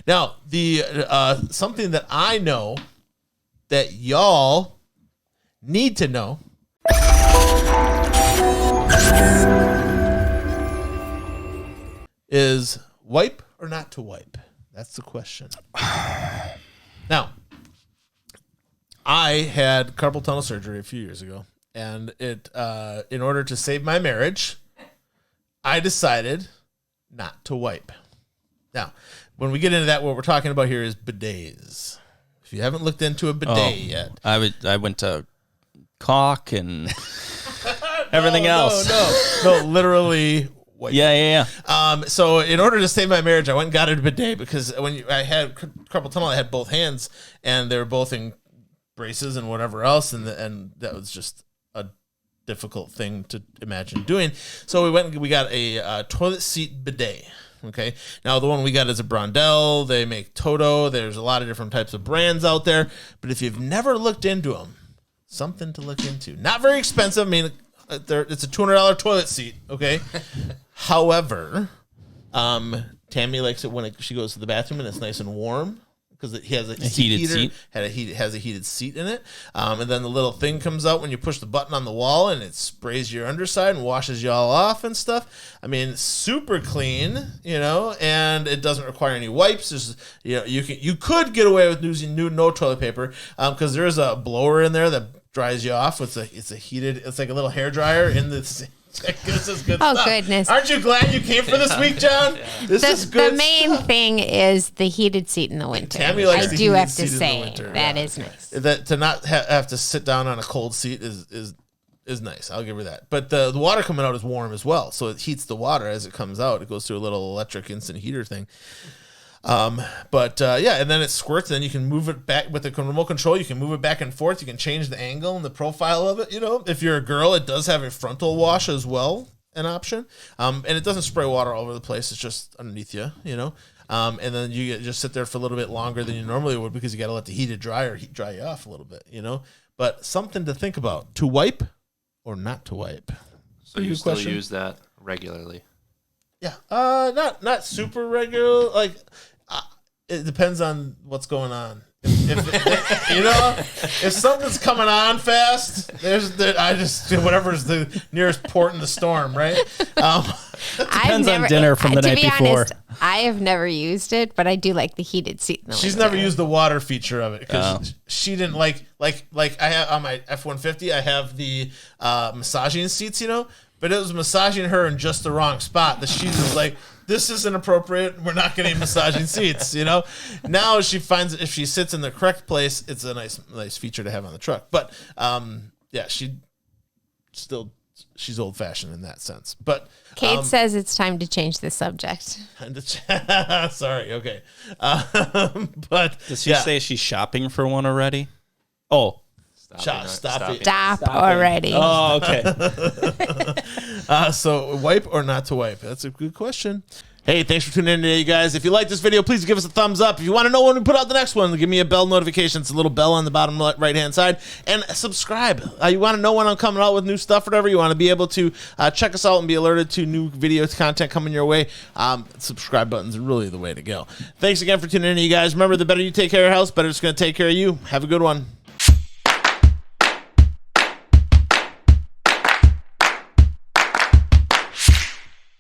Now, the something that I know that y'all need to know is wipe or not to wipe. That's the question. Now, I had carpal tunnel surgery a few years ago, and it in order to save my marriage, I decided not to wipe. Now, when we get into that, what we're talking about here is bidets. If you haven't looked into a bidet yet. I went to caulk and everything else. No, literally wipe. Yeah. So in order to save my marriage, I went and got a bidet because I had carpal tunnel, I had both hands, and they were both in braces and whatever else, and that was just a difficult thing to imagine doing. So we went and we got a toilet seat bidet. Okay. Now the one we got is a Brondell. They make Toto. There's a lot of different types of brands out there. But if you've never looked into them, something to look into. Not very expensive. I mean, it's a $200 toilet seat. Okay. However, Tammy likes it when she goes to the bathroom and it's nice and warm. Because it has a heated seat. Has a heated seat in it. And then the little thing comes out when you push the button on the wall and it sprays your underside and washes you all off and stuff. I mean, super clean, and it doesn't require any wipes. There's, you could get away with using no toilet paper because there is a blower in there that dries you off. It's like a little hair dryer in the. This is good stuff. Goodness. Aren't you glad you came for this week, John? This is good. The main thing is the heated seat in the winter. Tammy likes I the do heated have seat to say in the winter. that is nice. That to not have to sit down on a cold seat is nice. I'll give her that. But the water coming out is warm as well, so it heats the water as it comes out. It goes through a little electric instant heater thing. And then it squirts, and then you can move it back with the remote control. You can move it back and forth. You can change the angle and the profile of it. If you're a girl, it does have a frontal wash as well, an option. And it doesn't spray water all over the place. It's just underneath you, and then you just sit there for a little bit longer than you normally would because you got to let the heated dryer dry you off a little bit, But something to think about: to wipe or not to wipe. So you still use that regularly? Yeah, not super regular. Like, it depends on what's going on. If something's coming on fast, whatever's the nearest port in the storm, right? Depends on dinner from the night before. Honest, I have never used it, but I do like the heated seat. She's never used the water feature of it because she didn't like I have on my F-150. I have the massaging seats, but it was massaging her in just the wrong spot. That she was like, this isn't appropriate. We're not getting massaging seats, Now she finds if she sits in the correct place, it's a nice feature to have on the truck. But she's old fashioned in that sense. But Kate says it's time to change the subject. Sorry, okay. But does she say she's shopping for one already? Oh. Stop already. Oh, okay. So wipe or not to wipe? That's a good question. Hey, thanks for tuning in today, you guys. If you like this video, please give us a thumbs up. If you want to know when we put out the next one, give me a bell notification. It's a little bell on the bottom right-hand side. And subscribe. You want to know when I'm coming out with new stuff or whatever. You want to be able to check us out and be alerted to new video content coming your way. Subscribe button's really the way to go. Thanks again for tuning in, you guys. Remember, the better you take care of your house, better it's going to take care of you. Have a good one.